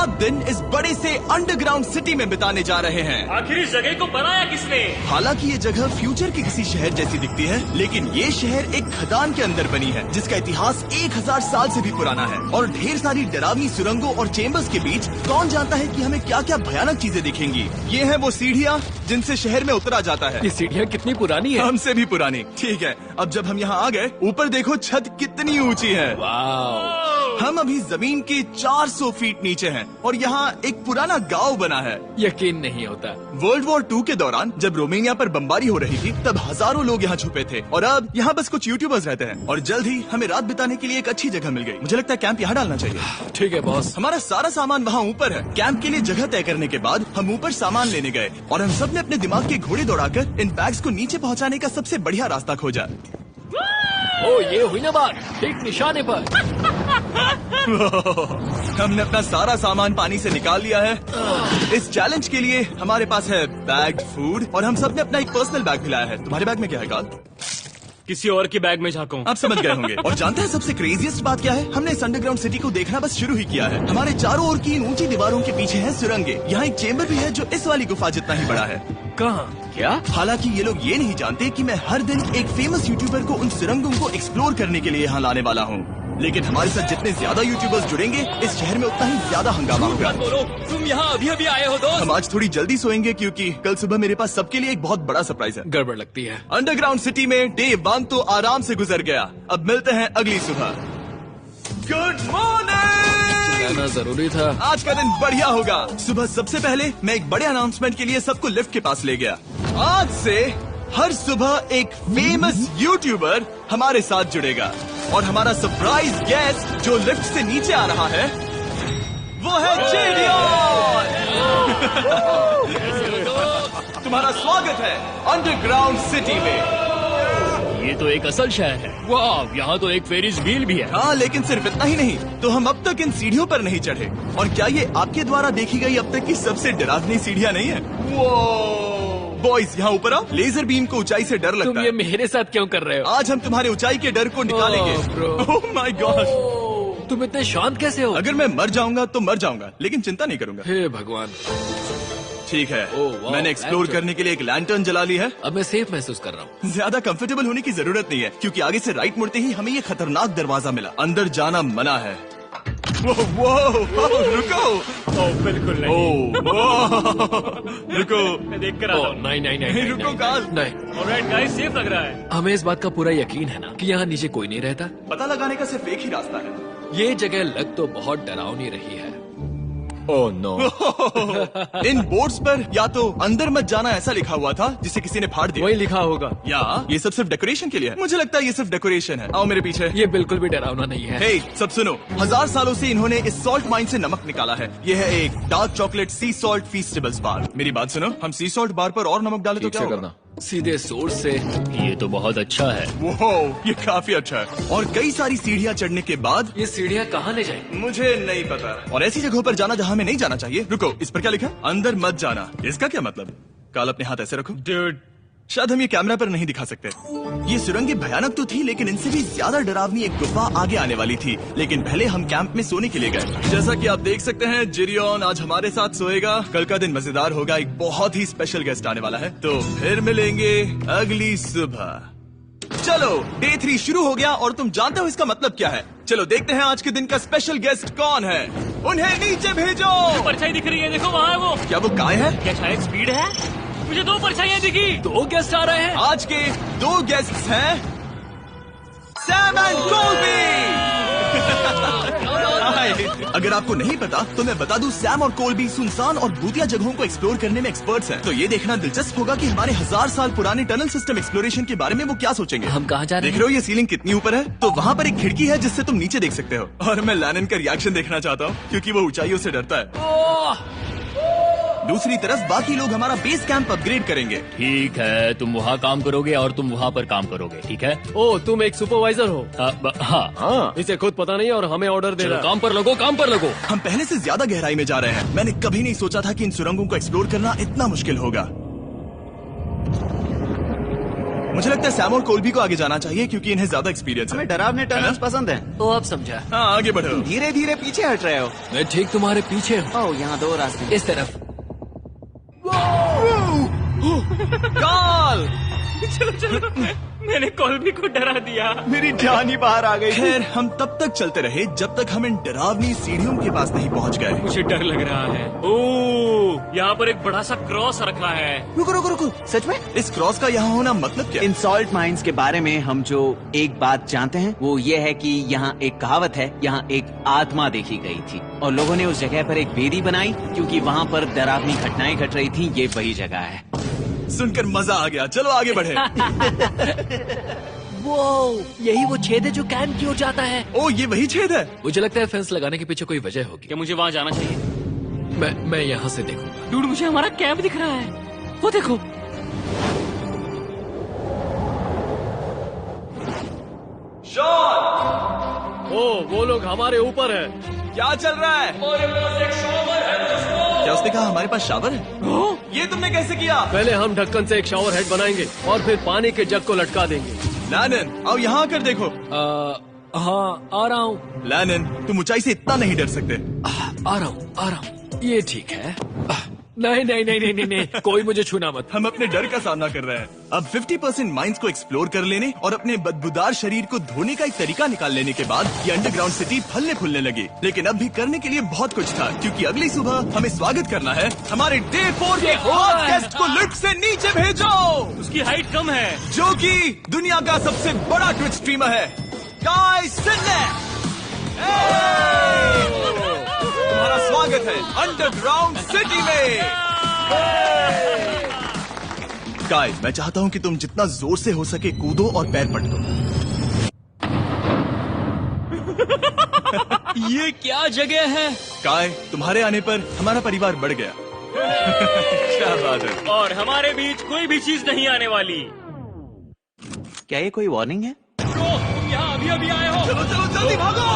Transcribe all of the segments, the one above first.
7 दिन इस बड़े से अंडरग्राउंड सिटी में बिताने जा रहे हैं। आखिर इस जगह को बनाया किसने? हालांकि ये जगह फ्यूचर के किसी शहर जैसी दिखती है, लेकिन ये शहर एक खदान के अंदर बनी है जिसका इतिहास 1000 साल से भी पुराना है। और ढेर सारी डरावनी सुरंगों और चेम्बर्स के बीच कौन जानता है कि हमें क्या क्या भयानक चीजें दिखेंगी। ये है वो सीढ़ियाँ जिनसे शहर में उतरा जाता है। ये सीढ़ियाँ कितनी पुरानी है? हमसे भी पुरानी। ठीक है, अब जब हम यहाँ आ गए, ऊपर देखो छत कितनी ऊंची है। वाह! हम अभी जमीन के 400 फीट नीचे हैं और यहाँ एक पुराना गांव बना है। यकीन नहीं होता। वर्ल्ड वॉर 2 के दौरान जब रोमानिया पर बमबारी हो रही थी, तब हजारों लोग यहाँ छुपे थे और अब यहाँ बस कुछ यूट्यूबर्स रहते हैं। और जल्द ही हमें रात बिताने के लिए एक अच्छी जगह मिल गई। मुझे लगता है कैंप यहाँ डालना चाहिए। ठीक है बॉस। हमारा सारा सामान वहाँ ऊपर है। कैंप के लिए जगह तय करने के बाद हम ऊपर सामान लेने गए और हम सब ने अपने दिमाग के घोड़े दौड़ाकर इन बैग्स को नीचे पहुँचाने का सबसे बढ़िया रास्ता खोजा। ओ, ये हुई ना बात, ठीक निशाने पर। हमने अपना सारा सामान पानी से निकाल लिया है। इस चैलेंज के लिए हमारे पास है बैग्ड फूड और हम सब ने अपना एक पर्सनल बैग भी लाया है। तुम्हारे बैग में क्या है काल? किसी और की बैग में झांको। आप समझ गए होंगे। और जानते हैं सबसे क्रेजीएस्ट बात क्या है? हमने इस अंडरग्राउंड सिटी को देखना बस शुरू ही किया है। हमारे चारों ओर की इन ऊंची दीवारों के पीछे है सुरंगें। यहाँ एक चेम्बर भी है जो इस वाली गुफा जितना ही बड़ा है। कहाँ? क्या? हालांकि ये लोग ये नहीं जानते कि मैं हर दिन एक फेमस यूट्यूबर को उन सुरंगों को एक्सप्लोर करने के लिए यहाँ लाने वाला हूँ। लेकिन हमारे साथ जितने ज्यादा यूट्यूबर्स जुड़ेंगे, इस शहर में उतना ही ज्यादा हंगामा होगा। बोलो, तुम यहाँ अभी अभी आए हो दोस्त? हम आज थोड़ी जल्दी सोएंगे क्योंकि कल सुबह मेरे पास सबके लिए एक बहुत बड़ा सरप्राइज है। गड़बड़ लगती है। अंडरग्राउंड सिटी में डे 1 तो आराम से गुजर गया। अब मिलते हैं अगली सुबह। Good morning! जाना जरूरी था। आज का दिन बढ़िया होगा। सुबह सबसे पहले मैं एक बड़े अनाउंसमेंट के लिए सबको लिफ्ट के पास ले गया। आज से हर सुबह एक फेमस यूट्यूबर हमारे साथ जुड़ेगा और हमारा सरप्राइज गेस्ट जो लिफ्ट से नीचे आ रहा है वो है जेडियन। तुम्हारा स्वागत है अंडरग्राउंड सिटी में। ये तो एक असल शहर है। वाह, यहाँ तो एक फेरिस व्हील भी है। हाँ, लेकिन सिर्फ इतना ही नहीं, तो हम अब तक इन सीढ़ियों पर नहीं चढ़े। और क्या ये आपके द्वारा देखी गई अब तक की सबसे डरावनी सीढ़ियाँ नहीं है? बॉयज यहाँ ऊपर आओ। लेजर बीम को ऊंचाई से डर लगता तुम है। ये मेरे साथ क्यों कर रहे हो? आज हम तुम्हारे ऊंचाई के डर को निकालेंगे। Oh my God! तुम इतने शांत कैसे हो? अगर मैं मर जाऊंगा तो मर जाऊंगा, लेकिन चिंता नहीं करूंगा। हे भगवान! ठीक है, वाह, मैंने एक्सप्लोर लैंटर्न। करने के लिए एक लैंटर्न जला ली है। अब मैं सेफ महसूस कर रहा हूँ। ज्यादा कंफर्टेबल होने की जरूरत नहीं है क्योंकि आगे से राइट मुड़ते ही हमें ये खतरनाक दरवाजा मिला। अंदर जाना मना है। वो रुको। बिल्कुल नहीं। रुको। मैं देख कर आता हूँ। नहीं, रुको काल। नहीं। ऑलराइट गाइस, सेफ लग रहा है। हमें इस बात का पूरा यकीन है ना कि यहाँ नीचे कोई नहीं रहता। पता लगाने का सिर्फ एक ही रास्ता है। ये जगह लग तो बहुत डरावनी रही है। Oh no! इन बोर्ड्स पर या तो अंदर मत जाना ऐसा लिखा हुआ था जिसे किसी ने फाड़ दिया। वही लिखा होगा। या ये सब सिर्फ डेकोरेशन के लिए है। मुझे लगता है ये सिर्फ डेकोरेशन है। आओ मेरे पीछे। ये बिल्कुल भी डरावना नहीं है। हे, सब सुनो। 1000 सालों से इन्होंने इस सॉल्ट माइन से नमक निकाला है। ये है एक डार्क चॉकलेट सी सॉल्ट फीस्टेबल्स बार। मेरी बात सुनो, हम सी सॉल्ट बार पर और नमक डाले तो ठीक क्या से होगा? करना। सीधे सोर्स से। ये तो बहुत अच्छा है। वो ये काफी अच्छा है। और कई सारी सीढ़ियाँ चढ़ने के बाद ये सीढ़ियाँ कहाँ ले जाएंगी? मुझे नहीं पता। और ऐसी जगहों पर जाना जहाँ हमें नहीं जाना चाहिए। रुको, इस पर क्या लिखा है? अंदर मत जाना। इसका क्या मतलब? काल अपने हाथ ऐसे रखो। Dude, शायद हम ये कैमरा पर नहीं दिखा सकते। ये सुरंगें भयानक तो थी, लेकिन इनसे भी ज्यादा डरावनी एक गुफा आगे आने वाली थी। लेकिन पहले हम कैंप में सोने के लिए गए। जैसा कि आप देख सकते हैं, जिरियन आज हमारे साथ सोएगा। कल का दिन मजेदार होगा। एक बहुत ही स्पेशल गेस्ट आने वाला है। तो फिर मिलेंगे अगली सुबह। चलो, डे 3 शुरू हो गया और तुम जानते हो इसका मतलब क्या है? चलो देखते हैं आज के दिन का स्पेशल गेस्ट कौन है। उन्हें नीचे भेजो। परछाई दिख रही है, देखो वहाँ है वो। क्या वो काय है? क्या शायद स्पीड है? मुझे 2 परछाइयाँ दिखी। 2 गेस्ट आ रहे हैं। आज के 2 गेस्ट्स हैं सैम एंड कोल्बी। अगर आपको नहीं पता तो मैं बता दूं, सैम और कोल्बी सुनसान और भूतिया जगहों को एक्सप्लोर करने में एक्सपर्ट्स हैं। तो ये देखना दिलचस्प होगा कि हमारे 1000 साल पुराने टनल सिस्टम एक्सप्लोरेशन के बारे में वो क्या सोचेंगे। हम कहाँ जा रहे देख हैं? रहे हो ये सीलिंग कितनी ऊपर है? तो वहाँ पर एक खिड़की है जिससे तुम नीचे देख सकते हो। और मैं लैनन का रिएक्शन देखना चाहता हूँ क्योंकि वो ऊंचाइयों से डरता है। दूसरी तरफ बाकी लोग हमारा बेस कैंप अपग्रेड करेंगे। ठीक है, तुम वहाँ काम करोगे और तुम वहाँ पर काम करोगे, ठीक है? ओ, तुम एक सुपरवाइजर हो? हाँ। इसे खुद पता नहीं और हमें ऑर्डर दे चलो रहा। काम पर लगो, काम पर लगो। हम पहले से ज्यादा गहराई में जा रहे हैं। मैंने कभी नहीं सोचा था कि इन सुरंगों को एक्सप्लोर करना इतना मुश्किल होगा। मुझे लगता है सैम और कोल्बी को आगे जाना चाहिए क्योंकि इन्हें ज्यादा एक्सपीरियंस है। हमें डरावने टनल्स पसंद हैं। तो अब समझा। हाँ, आगे बढ़ो। धीरे धीरे पीछे हट रहे हो। मैं ठीक तुम्हारे पीछे हूँ। ओह, यहाँ 2 रास्ते हैं। इस तरफ। काल! चलो चलो, मैंने कोल्बी को डरा दिया। मेरी जान ही बाहर आ गई। खैर, हम तब तक चलते रहे जब तक हम इन डरावनी सीढ़ियों के पास नहीं पहुंच गए। मुझे डर लग रहा है। ओह, यहाँ पर एक बड़ा सा क्रॉस रखा है। रुको रुको रुको, सच में? इस क्रॉस का यहाँ होना मतलब क्या? इन सॉल्ट माइंस के बारे में हम जो एक बात जानते हैं वो ये है कि यहाँ एक कहावत है, यहाँ एक आत्मा देखी गई थी और लोगों ने उस जगह पर एक वेदी बनाई क्योंकि वहाँ पर डरावनी घटनाएं घट रही थी। ये वही जगह है। सुनकर मजा आ गया। चलो आगे बढ़े। वो यही वो छेद है जो कैंप की ओर जाता है। ओ, ये वही छेद है। मुझे लगता है फेंस लगाने के पीछे कोई वजह होगी। क्या मुझे वहाँ जाना चाहिए? मैं यहाँ से देखूंगा। डूड, मुझे हमारा कैंप दिख रहा है। वो देखो। ओ, वो लोग हमारे ऊपर है। क्या चल रहा है? क्या उसने कहा हमारे पास शावर है? ये तुमने कैसे किया? पहले हम ढक्कन से एक शावर हेड बनाएंगे और फिर पानी के जग को लटका देंगे। लैनन, आओ यहाँ आकर देखो। हाँ, आ रहा हूँ। लैनन, तुम ऊंचाई से इतना नहीं डर सकते। आ रहा हूँ। ये ठीक है। नहीं नहीं नहीं नहीं नहीं नहीं, कोई मुझे छूना मत। हम अपने डर का सामना कर रहे हैं। अब 50% माइंस को एक्सप्लोर कर लेने और अपने बदबूदार शरीर को धोने का एक तरीका निकाल लेने के बाद ये अंडरग्राउंड सिटी फलने फूलने लगी। लेकिन अब भी करने के लिए बहुत कुछ था क्योंकि अगली सुबह हमें स्वागत करना है हमारे डे 4 के हॉट गेस्ट को लिफ्ट से नीचे भेजो, उसकी हाइट कम है। जो कि दुनिया का सबसे बड़ा ट्विच स्ट्रीमर है, काई सिनेक्स। तुम्हारा स्वागत है अंडरग्राउंड सिटी में। काई, मैं चाहता हूँ कि तुम जितना जोर से हो सके कूदो और पैर पटको। ये क्या जगह है? काय, तुम्हारे आने पर हमारा परिवार बढ़ गया। क्या बात है। और हमारे बीच कोई भी चीज नहीं आने वाली। क्या ये कोई वार्निंग है? तुम यहाँ अभी अभी आए हो। चलो चलो जल्दी भागो।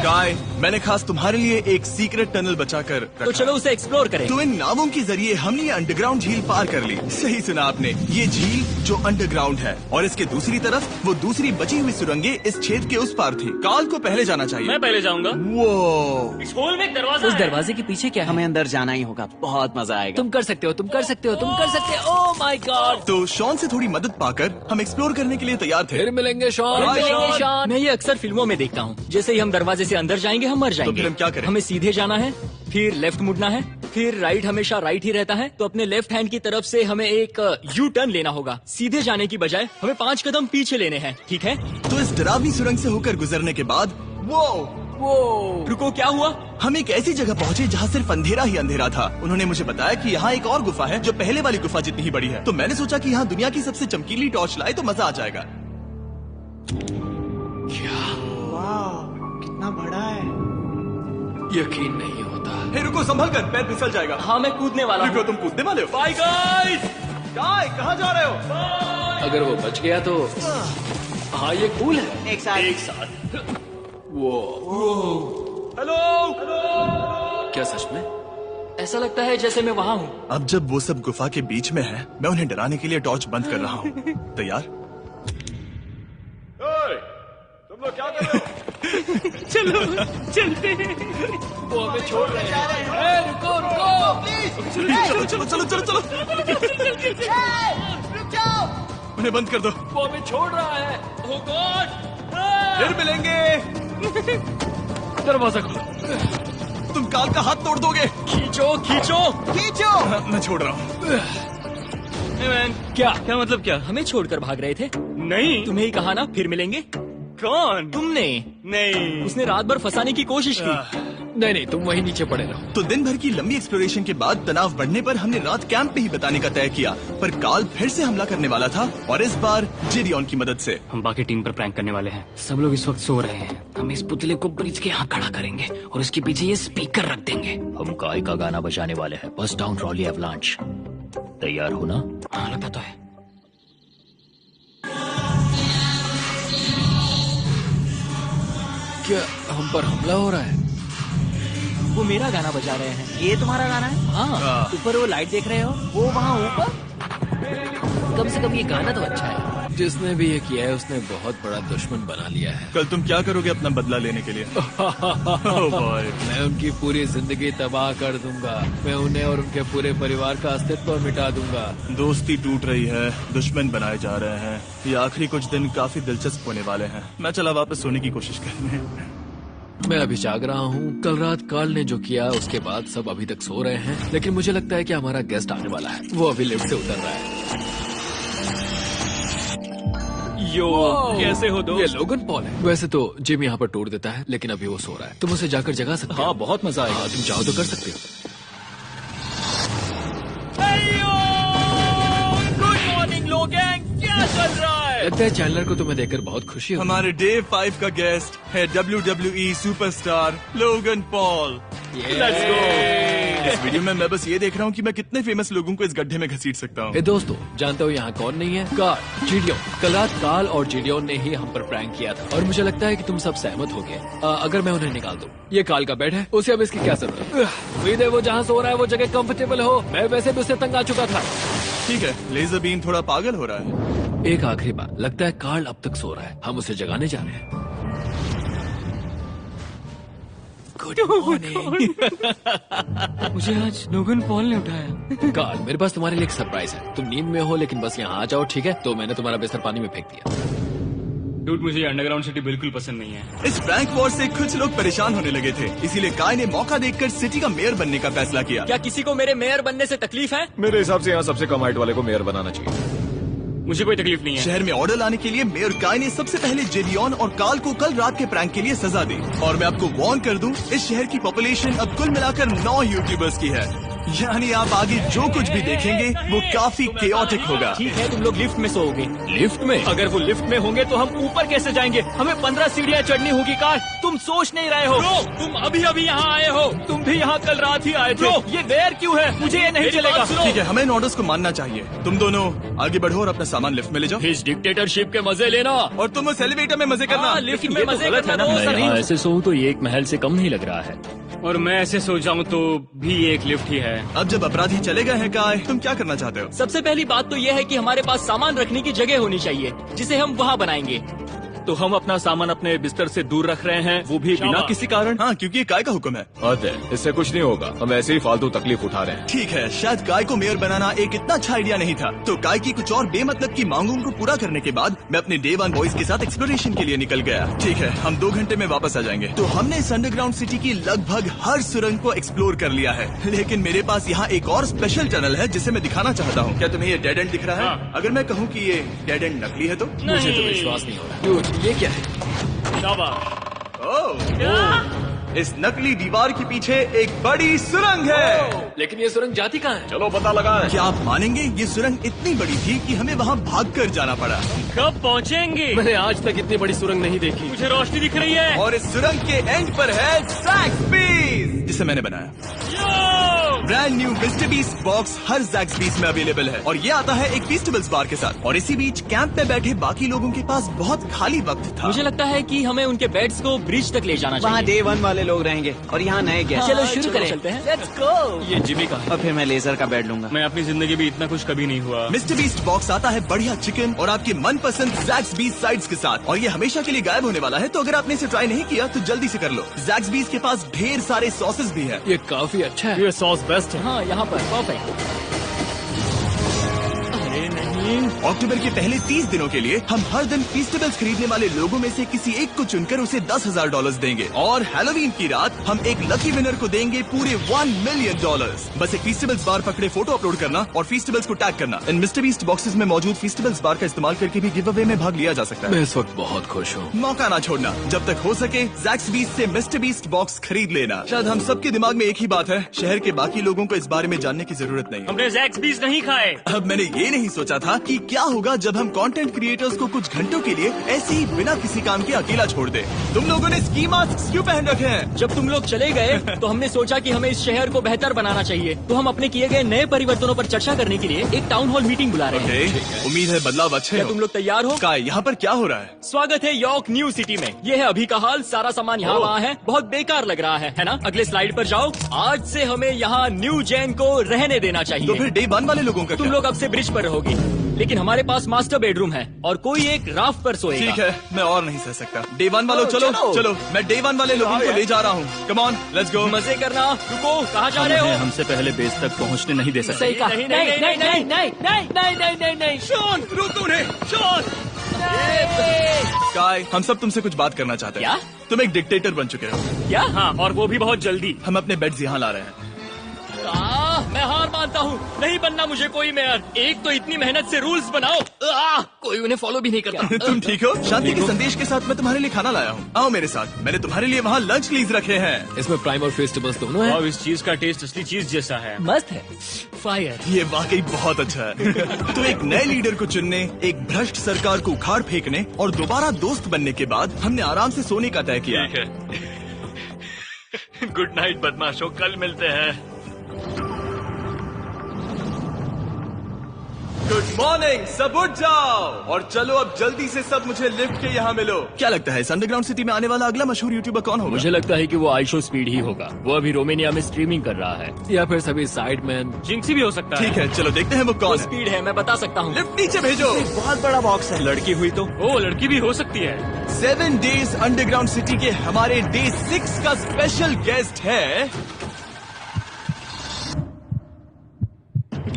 काय, मैंने खास तुम्हारे लिए एक सीक्रेट टनल बचाकर रखा। तो चलो उसे एक्सप्लोर करें। तो इन नावों के जरिए हमने ये अंडरग्राउंड झील पार कर ली। सही सुना आपने, ये झील जो अंडरग्राउंड है और इसके दूसरी तरफ वो दूसरी बची हुई सुरंगें इस छेद के उस पार थी। काल को पहले जाना चाहिए। मैं पहले जाऊंगा। वो इस होल में एक दरवाजा उस है। दरवाजे के पीछे क्या है? हमें अंदर जाना ही होगा, बहुत मजा आएगा। तुम कर सकते हो, तुम कर सकते हो, तुम कर सकते हो। Oh my God. तो शॉन से थोड़ी मदद पाकर हम एक्सप्लोर करने के लिए तैयार थे। फिर मिलेंगे शॉन। Bye, Shawn. शॉन। मैं ये अक्सर फिल्मों में देखता हूँ। जैसे ही हम दरवाजे से अंदर जाएंगे हम मर जाएंगे। फिर हम क्या करें? हमें सीधे जाना है, फिर लेफ्ट मुड़ना है, फिर राइट हमेशा राइट ही रहता है। तो अपने लेफ्ट हैंड की तरफ से हमें एक यू टर्न लेना होगा। सीधे जाने की बजाय हमें 5 कदम पीछे लेने हैं, ठीक है? तो इस डरावनी सुरंग से होकर गुजरने के बाद वो रुको, क्या हुआ? हम एक ऐसी जगह पहुंचे जहाँ सिर्फ अंधेरा ही अंधेरा था। उन्होंने मुझे बताया कि यहाँ एक और गुफा है जो पहले वाली गुफा जितनी ही बड़ी है। तो मैंने सोचा कि यहाँ दुनिया की सबसे चमकीली टॉर्च लाए तो मजा आ जाएगा। कितना बड़ा है। यकीन नहीं होता। हे रुको, संभल कर, पैर फिसल जाएगा। हाँ, मैं कूदने वाला रुको, हूँ। तुम कूदने वाले हो? Bye guys. काय, कहाँ जा रहे हो? अगर वो बच गया तो हाँ, ये कूल है। एक साथ एक साथ। हेलो। क्या सच में? ऐसा लगता है जैसे मैं वहाँ हूँ। अब जब वो सब गुफा के बीच में है, मैं उन्हें डराने के लिए टॉर्च बंद कर रहा हूँ। तैयार? तुम लोग क्या कर रहे हो? चलो चलते हैं। वो हमें छोड़ रहे हैं। रुको रुको। चलो चलो चलो चलो चलो। उन्हें बंद कर दो। वो हमें छोड़ रहा है। Oh God! फिर मिलेंगे। दरवाजा खोलो। तुम काल का हाथ तोड़ दोगे। खींचो खींचो। हाँ, मैं छोड़ रहा हूँ। Hey man, क्या मतलब क्या? हमें छोड़कर भाग रहे थे। नहीं। तुम्हें ही कहा ना फिर मिलेंगे। कौन? तुमने। नहीं। उसने रात भर फंसाने की कोशिश की। नहीं नहीं, तुम वहीं नीचे पड़े रहो। तो दिन भर की लंबी एक्सप्लोरेशन के बाद तनाव बढ़ने पर हमने रात कैंप पे ही बिताने का तय किया। पर काल फिर से हमला करने वाला था और इस बार जिरियन की मदद से। हम बाकी टीम पर प्रैंक करने वाले हैं। सब लोग इस वक्त सो रहे हैं। हम इस पुतले को ब्रिज के यहाँ खड़ा करेंगे और उसके पीछे ये स्पीकर रख देंगे। हम काय का गाना बजाने वाले हैं, बस डाउन ट्रॉली एवलांच। तैयार हो ना? हाँ, लगता तो है। क्या हम पर हमला हो रहा है? वो मेरा गाना बजा रहे हैं। ये तुम्हारा गाना है? हाँ, ऊपर वो लाइट देख रहे हो? वो वहाँ ऊपर कम से कम ये गाना तो अच्छा है। जिसने भी ये किया है उसने बहुत बड़ा दुश्मन बना लिया है। कल तुम क्या करोगे अपना बदला लेने के लिए? Oh boy. मैं उनकी पूरी जिंदगी तबाह कर दूंगा। मैं उन्हें और उनके पूरे परिवार का अस्तित्व मिटा दूंगा। दोस्ती टूट रही है, दुश्मन बनाए जा रहे हैं। ये आखिरी कुछ दिन काफी दिलचस्प होने वाले हैं। मैं चला वापस सोने की कोशिश करने। मैं अभी जाग रहा हूँ। कल रात कार्ल ने जो किया उसके बाद सब अभी तक सो रहे हैं, लेकिन मुझे लगता है कि हमारा गेस्ट आने वाला है। वो अभी लिफ्ट से उतर रहा है। यो, कैसे हो ये दोस्त? लोगन पॉल है। वैसे तो जिम यहाँ पर टूर देता है, लेकिन अभी वो सो रहा है। तुम उसे जाकर जगा सकते हो। हाँ, बहुत मजा आएगा। तुम चाहो तो कर सकते हो। गुड मॉर्निंग लोगैंग, क्या चल रहा है? लगता है चैनलर को तुम्हें देखकर बहुत खुशी होगी। हमारे डे 5 का गेस्ट है WWE superstar Logan Paul. Let's go। इस वीडियो में मैं बस ये देख रहा हूँ कि मैं कितने फेमस लोगों को इस गड्ढे में घसीट सकता हूँ। हे दोस्तों, जानते हो यहाँ कौन नहीं है? कार्ल, जीडियोन। कल रात कार्ल और जीडियोन ने ही हम पर प्रैंक किया था और मुझे लगता है कि तुम सब सहमत हो गए। अगर मैं उन्हें निकाल दूं, ये कार्ल का बेड है, उसे अब इसकी क्या जरूरत है? सीधे वो जहाँ सो रहा है वो जगह कंफर्टेबल हो। मैं वैसे भी उससे तंग आ चुका था। ठीक है, लेजर बीम थोड़ा पागल हो रहा है। एक आखिरी बात, लगता है कार्ल अब तक सो रहा है। हम उसे जगाने जा रहे हैं। Good morning. मुझे आज लोगन पॉल ने उठाया। कार्ल, मेरे पास तुम्हारे लिए एक सरप्राइज है। तुम नींद में हो लेकिन बस यहाँ आ जाओ, ठीक है? तो मैंने तुम्हारा बिस्तर पानी में फेंक दिया। डूड, मुझे अंडरग्राउंड सिटी बिल्कुल पसंद नहीं है। इस प्रैंक वॉर से कुछ लोग परेशान होने लगे थे, इसीलिए काय ने मौका देखकर सिटी का मेयर बनने का फैसला किया। क्या किसी को मेरे मेयर बनने से तकलीफ है? मेरे हिसाब से यहाँ सबसे कम हाइट वाले को मेयर बनाना चाहिए। मुझे कोई तकलीफ नहीं है। शहर में ऑर्डर लाने के लिए मेयर काय ने सबसे पहले जेडियन और कार्ल को कल रात के प्रैंक के लिए सजा दी। और मैं आपको वार्न कर दूं, इस शहर की पॉपुलेशन अब कुल मिलाकर 9 यूट्यूबर्स की है। यानी आप आगे जो कुछ भी देखेंगे वो काफी केओटिक होगा। ठीक है, तुम लोग लिफ्ट में सोओगे। लिफ्ट में? अगर वो लिफ्ट में होंगे तो हम ऊपर कैसे जाएंगे? हमें 15 सीढ़ियाँ चढ़नी होगी। कार, तुम सोच नहीं रहे हो। Bro, तुम अभी अभी यहाँ आए हो। तुम भी यहाँ कल रात ही आए थे। Bro, ये देर क्यों है? मुझे ये नहीं चलेगा। ठीक है, हमें इन ऑर्डर्स को मानना चाहिए। तुम दोनों आगे बढ़ो और अपना सामान लिफ्ट में ले जाओ। इस डिक्टेटरशिप के मजे लेना और तुम उस एलिवेटर में मजे करना। लिफ्ट में मजे करना दोस्त। मैं यहाँ ऐसे सोऊं तो ये एक महल से कम नहीं लग रहा है। और मैं ऐसे सो जाऊं तो भी एक लिफ्ट ही है। अब जब अपराधी चले गए हैं काय, तुम क्या करना चाहते हो? सबसे पहली बात तो यह है कि हमारे पास सामान रखने की जगह होनी चाहिए जिसे हम वहाँ बनाएंगे। तो हम अपना सामान अपने बिस्तर से दूर रख रहे हैं, वो भी बिना किसी कारण। हाँ, क्योंकि ये काय का हुक्म है। हद है, इससे कुछ नहीं होगा। हम ऐसे ही फालतू तकलीफ उठा रहे हैं। ठीक है, शायद काय को मेयर बनाना एक इतना अच्छा आइडिया नहीं था। तो काय की कुछ और बेमतलब की मांगों को पूरा करने के बाद मैं अपने डे 1 बॉयज के साथ एक्सप्लोरेशन के लिए निकल गया। ठीक है, हम 2 घंटे में वापस आ जाएंगे। तो हमने इस अंडरग्राउंड सिटी की लगभग हर सुरंग को एक्सप्लोर कर लिया है, लेकिन मेरे पास यहाँ एक और स्पेशल टनल है जिसे मैं दिखाना चाहता हूँ। क्या तुम्हें ये डेड एंड दिख रहा है? हाँ। अगर मैं कहूँ कि ये डेड एंड नकली है तो? मुझे तो विश्वास नहीं हो रहा। Dude, ये क्या है? ओह, इस नकली दीवार के पीछे एक बड़ी सुरंग है। लेकिन ये सुरंग जाती कहाँ है? चलो पता लगाएं। क्या आप मानेंगे, ये सुरंग इतनी बड़ी थी कि हमें वहाँ भागकर जाना पड़ा। कब पहुँचेंगे? मैंने आज तक इतनी बड़ी सुरंग नहीं देखी। मुझे रोशनी दिख रही है। और इस सुरंग के एंड पर है ज़ैक्सबीस, जिसे मैंने बनाया। Brand new Mister Beast box हर ज़ैक्सबीस में अवेलेबल है और ये आता है एक फेस्टिवल्स बार के साथ। और इसी बीच कैंप में बैठे बाकी लोगों के पास बहुत खाली वक्त था। मुझे लगता है कि हमें उनके बेड्स को ब्रिज तक ले जाना वहाँ चाहिए। डे 1 वाले लोग रहेंगे और यहाँ नए गेस्ट। चलो शुरू करें। चलते हैं। Let's go. ये जिमी का। और फिर मैं लेजर का बेड लूंगा। मैं अपनी जिंदगी में इतना कुछ कभी नहीं हुआ। मिस्टर बीस्ट बॉक्स आता है बढ़िया चिकन और आपके मनपसंद ज़ैक्सबीस साइड्स के साथ, और ये हमेशा के लिए गायब होने वाला है। तो अगर आपने इसे ट्राई नहीं किया तो जल्दी से कर लो। ज़ैक्सबीस के पास ढेर सारे सॉसेस भी है। ये काफी अच्छा है। ये सॉस बेस्ट है। हाँ, यहाँ पर परफेक्ट। अरे नहीं, अक्टूबर के पहले 30 दिनों के लिए हम हर दिन फेस्टिवल्स खरीदने वाले लोगों में से किसी एक को चुनकर उसे $10,000 देंगे। और हैलोवीन की रात हम एक लकी विनर को देंगे पूरे $1 मिलियन। बस एक फेस्टिवल्स बार पकड़े फोटो अपलोड करना और फेस्टिवल्स को टैग करना। इन मिस्टर बीस्ट बॉक्सेस में मौजूद फेस्टिवल्स बार का इस्तेमाल करके भी गिव अवे में भाग लिया जा सकता है। मैं इस वक्त बहुत खुश हूँ। मौका ना छोड़ना, जब तक हो सके ज़ैक्सबीस से मिस्टर बीस्ट बॉक्स खरीद लेना। शायद हम सबके दिमाग में एक ही बात है, शहर के बाकी लोगों को इस बारे में जानने की जरूरत नहीं है। हमने ज़ैक्सबीस नहीं खाए। अब मैंने ये नहीं सोचा था कि क्या होगा जब हम कंटेंट क्रिएटर्स को कुछ घंटों के लिए ऐसे ही बिना किसी काम के अकेला छोड़ दे। तुम लोगों ने स्की मास्क क्यों पहन रखे हैं? जब तुम लोग चले गए तो हमने सोचा कि हमें इस शहर को बेहतर बनाना चाहिए। तो हम अपने किए गए नए परिवर्तनों पर चर्चा करने के लिए एक टाउन हॉल मीटिंग बुला रहे हैं। ओके, उम्मीद है बदलाव अच्छे क्या हो। तुम लोग तैयार हो? काय, यहाँ पर क्या हो रहा है? स्वागत है यॉर्क न्यू सिटी में। ये है अभी का हाल। सारा सामान यहाँ वहाँ है। बहुत बेकार लग रहा है ना? अगले स्लाइड पर जाओ। आज से हमें यहाँ न्यू जेन को रहने देना तो चाहिए। फिर डे 1 वाले लोगों का तुम क्या? लोग अब से ब्रिज पर रहोगे। लेकिन हमारे पास मास्टर बेडरूम है और कोई एक राफ्ट पर सोएगा। ठीक है, मैं और नहीं सह सकता। डे 1 वालों चलो चलो, मैं डे 1 वाले लोगों को ले जा रहा हूँ। Come on, let's go. मजे करना। रुको, कहाँ जा रहे हो? हमसे पहले बेस तक पहुंचने नहीं दे सकते। सही कहा। नहीं नहीं नहीं नहीं नहीं नहीं नहीं नहीं नहीं नहीं। शॉन, रोक उन्हें, शॉन। स्काई, हम सब तुमसे कुछ बात करना चाहते हैं। क्या? तुम एक डिक्टेटर बन चुके हो। क्या? हाँ, और वो भी बहुत जल्दी। हम अपने बेड्स यहाँ ला रहे हैं। मैं हार मानता हूँ। नहीं बनना मुझे कोई मेयर। एक तो इतनी मेहनत से रूल्स बनाओ, कोई उन्हें फॉलो भी नहीं करता। तुम ठीक हो? शांति के संदेश के साथ मैं तुम्हारे लिए खाना लाया हूँ। आओ मेरे साथ, मैंने तुम्हारे लिए वहाँ लंच प्लीज रखे हैं। इसमें प्राइम और फेस्टिवल्स दोनों हैं। और इस चीज का टेस्ट असली चीज जैसा है। मस्त है। फायर। ये वाकई बहुत अच्छा है। तो एक नए लीडर को चुनने, एक भ्रष्ट सरकार को उखाड़ फेंकने और दोबारा दोस्त बनने के बाद हमने आराम से सोने का तय किया। गुड नाइट बदमाशों, कल मिलते हैं। गुड मॉर्निंग, सब उठ जाओ और चलो अब जल्दी से सब मुझे लिफ्ट के यहाँ मिलो। क्या लगता है इस अंडरग्राउंड सिटी में आने वाला अगला मशहूर यूट्यूबर कौन होगा? मुझे लगता है कि वो आईशो स्पीड ही होगा। वो अभी रोमेनिया में स्ट्रीमिंग कर रहा है, या फिर सभी साइडमैन। जिंक्सी भी हो सकता है। ठीक है, चलो देखते हैं वो कौन है। स्पीड है, मैं बता सकता हूँ। लिफ्ट नीचे भेजो। बहुत बड़ा बॉक्स है। लड़की हुई तो ओ, लड़की भी हो सकती है। 7 डेज अंडरग्राउंड सिटी के हमारे डे 6 का स्पेशल गेस्ट है।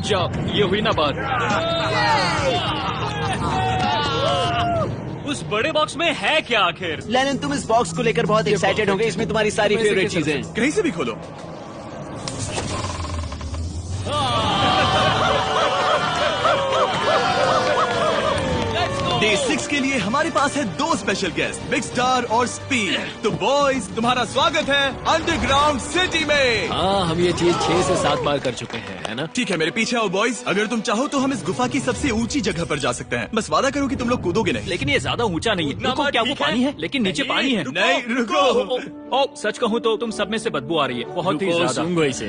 जा, ये हुई ना बात। उस बड़े बॉक्स में है क्या आखिर? लेनिन, तुम इस बॉक्स को लेकर बहुत एक्साइटेड होंगे। इसमें तुम्हारी सारी फेवरेट चीजें हैं। कहीं से भी खोलो। डे 6 के लिए हमारे पास है 2 स्पेशल गेस्ट, बिग स्टार और स्पीड। तो बॉयज, तुम्हारा स्वागत है अंडरग्राउंड सिटी में। हाँ, हम ये चीज 6 से 7 बार कर चुके हैं, है ना? ठीक है, मेरे पीछे आओ बॉयज। अगर तुम चाहो तो हम इस गुफा की सबसे ऊंची जगह पर जा सकते हैं। बस वादा करो कि तुम लोग कूदोगे नहीं। लेकिन ये ज्यादा ऊंचा नहीं है। रुको, क्या वो पानी है? लेकिन नीचे पानी है। नहीं, रुको। ओ, सच कहूँ तो तुम सब में से बदबू आ रही है, बहुत ही ज्यादा। सूंघो इसे।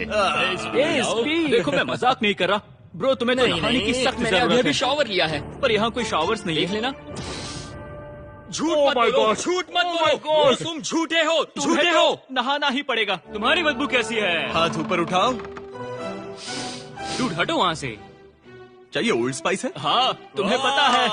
देखो, मैं मजाक नहीं कर रहा ब्रो, तुम्हें तो नहाने की सख्त मैंने जरूरत अभी है। शावर लिया है। पर यहाँ कोई शावर्स नहीं देख है। लेना। झूठ Oh मत my बोलो, God. झूठ मत Oh my बोलो। God. तुम झूठे हो, झूठे झूठे हो, हो। नहाना ही पड़ेगा। तुम्हारी बदबू कैसी है? हाथ ऊपर उठाओ। डूड, हटो वहाँ से। चाहिए ओल्ड स्पाइस है? हाँ, तुम्हें पता है।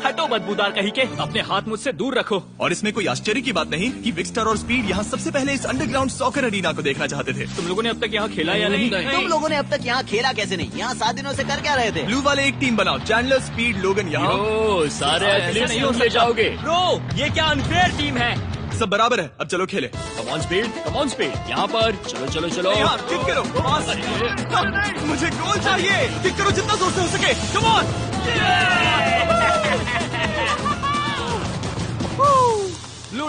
हटो बदबूदार कहीं के, अपने हाथ मुझसे दूर रखो। और इसमें कोई आश्चर्य की बात नहीं कि बिग स्टार और स्पीड यहाँ सबसे पहले इस अंडरग्राउंड सॉकर अरीना को देखना चाहते थे। तुम लोगों ने अब तक यहाँ खेला या नहीं? तुम लोगों ने अब तक यहाँ खेला कैसे नहीं? यहाँ 7 दिनों से कर क्या रहे थे? ब्लू वाले एक टीम बनाओ, चैंडलर, स्पीड, लोगन यहाँ। ओ, सारे एथलीट्स नहीं हो तुम ले जाओगे। ब्रो, ये क्या अनफेयर टीम है। सब बराबर है, अब चलो खेले। Come on speed, come on speed. यहाँ पर चलो चलो चलो। यहाँ किक करो। मुझे गोल चाहिए। किक करो जितना जोर से हो सके। Come on. ब्लू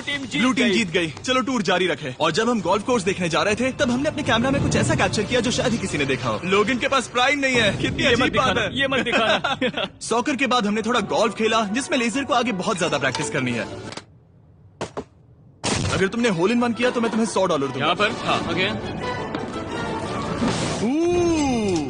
टीम जीत गई। चलो टूर जारी रखे। और जब हम गोल्फ कोर्स देखने जा रहे थे तब हमने अपने कैमरा में कुछ ऐसा कैप्चर किया जो शायद ही किसी ने देखा हो। लोगन के पास प्राइम नहीं है। कितनी ये मत अजीब बात दिखाना, है। ये मत दिखाना। सॉकर के बाद हमने थोड़ा गोल्फ खेला जिसमें लेजर को आगे बहुत ज्यादा प्रैक्टिस करनी है। अगर तुमने होल इन वन किया तो मैं तुम्हें $100 दूंगा। यहाँ पर हाँ। ओके।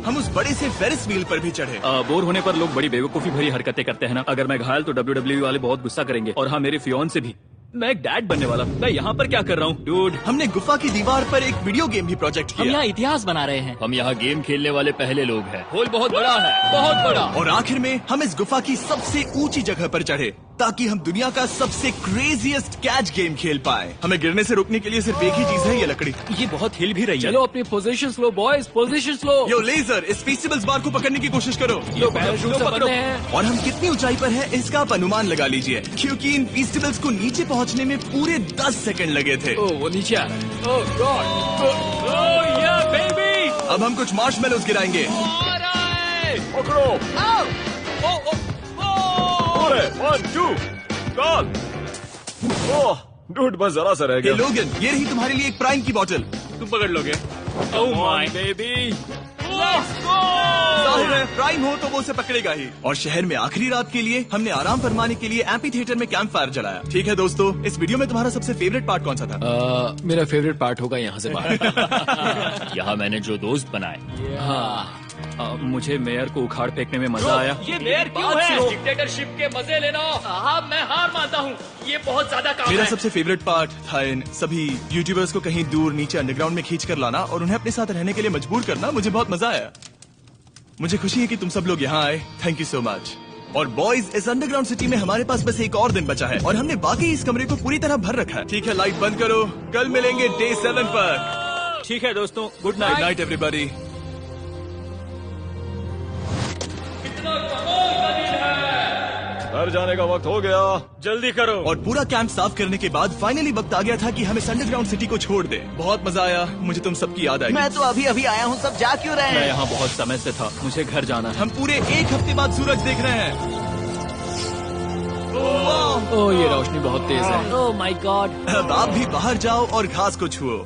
हम उस बड़े से फेरिस व्हील पर भी चढ़े। बोर होने पर लोग बड़ी बेवकूफी भरी हरकतें करते हैं ना। अगर मैं घायल तो WWE वाले बहुत गुस्सा करेंगे, और हाँ, मेरे फियोन से भी। मैं एक डैड बनने वाला। मैं यहाँ पर क्या कर रहा हूँ डूड? हमने गुफा की दीवार पर एक वीडियो गेम भी प्रोजेक्ट हम किया। यहाँ इतिहास बना रहे हैं। हम यहाँ गेम खेलने वाले पहले लोग हैं। होल बहुत बड़ा है, बहुत बड़ा। और आखिर में हम इस गुफा की सबसे ऊंची जगह पर चढ़े ताकि हम दुनिया का सबसे क्रेजीएस्ट कैच गेम खेल पाए। हमें गिरने से रोकने के लिए सिर्फ एक ही चीज है, ये लकड़ी। ये बहुत हिल भी रही है। चलो अपनी पोजीशन लो बॉयज, पोजीशन लो। यो लेजर, इस फेस्टिवल्स बार को पकड़ने की कोशिश करो। ये पैराशूट से बंधे हैं। और हम कितनी ऊंचाई पर हैं इसका आप अनुमान लगा लीजिए, क्योंकि इन फेस्टिवल्स को नीचे पहुंचने में पूरे 10 सेकंड लगे थे। ओ, वो नीचे आ रहा है। ओह गॉड। ओह या बेबी। अब हम कुछ मार्शमेलोस गिराएंगे। पकड़ो। अरे 1 2 कॉल। ओह डूड, बस जरा सा रह ये गया। लोगन, ये रही तुम्हारे लिए एक प्राइम की बोतल। तुम पकड़ लोगे? Oh my baby. जाहिर है प्राइम हो तो वो उसे पकड़ेगा ही। और शहर में आखिरी रात के लिए हमने आराम फरमाने के लिए एम्पी थिएटर में कैंप फायर जलाया। ठीक है दोस्तों, इस वीडियो में तुम्हारा सबसे फेवरेट पार्ट कौन सा था? मेरा फेवरेट पार्ट होगा यहाँ से बाहर। यहाँ मैंने जो दोस्त बनाए। हाँ, मुझे मेयर को उखाड़ फेंकने में मजा आया। ये मेयर क्यों है? डिक्टेटरशिप के मजे लेना। हाँ, मैं हार मानता हूँ। ये बहुत ज्यादा काम मेरा है। सबसे फेवरेट पार्ट था इन सभी यूट्यूबर्स को कहीं दूर नीचे अंडरग्राउंड में खींच कर लाना और उन्हें अपने साथ रहने के लिए मजबूर करना। मुझे बहुत मजा आया। मुझे खुशी है कि तुम सब लोग यहाँ आए। Thank you so much. और बॉयज, इस अंडरग्राउंड सिटी में हमारे पास बस एक और दिन बचा है और हमने बाकी इस कमरे को पूरी तरह भर रखा है। ठीक है, लाइट बंद करो। कल मिलेंगे डे 7 पर। ठीक है दोस्तों, good good night. Night everybody. घर जाने का वक्त हो गया, जल्दी करो। और पूरा कैंप साफ करने के बाद फाइनली वक्त आ गया था कि हम इस अंडरग्राउंड सिटी को छोड़ दें। बहुत मजा आया, मुझे तुम सबकी याद आई। मैं तो अभी अभी आया हूँ, सब जा क्यों रहे मैं हैं? यहाँ बहुत समय से था, मुझे घर जाना है। हम पूरे एक हफ्ते बाद सूरज देख रहे हैं। ओह, ये रोशनी बहुत तेज है। Oh my God. अब आप भी बाहर जाओ और घास को छुओ।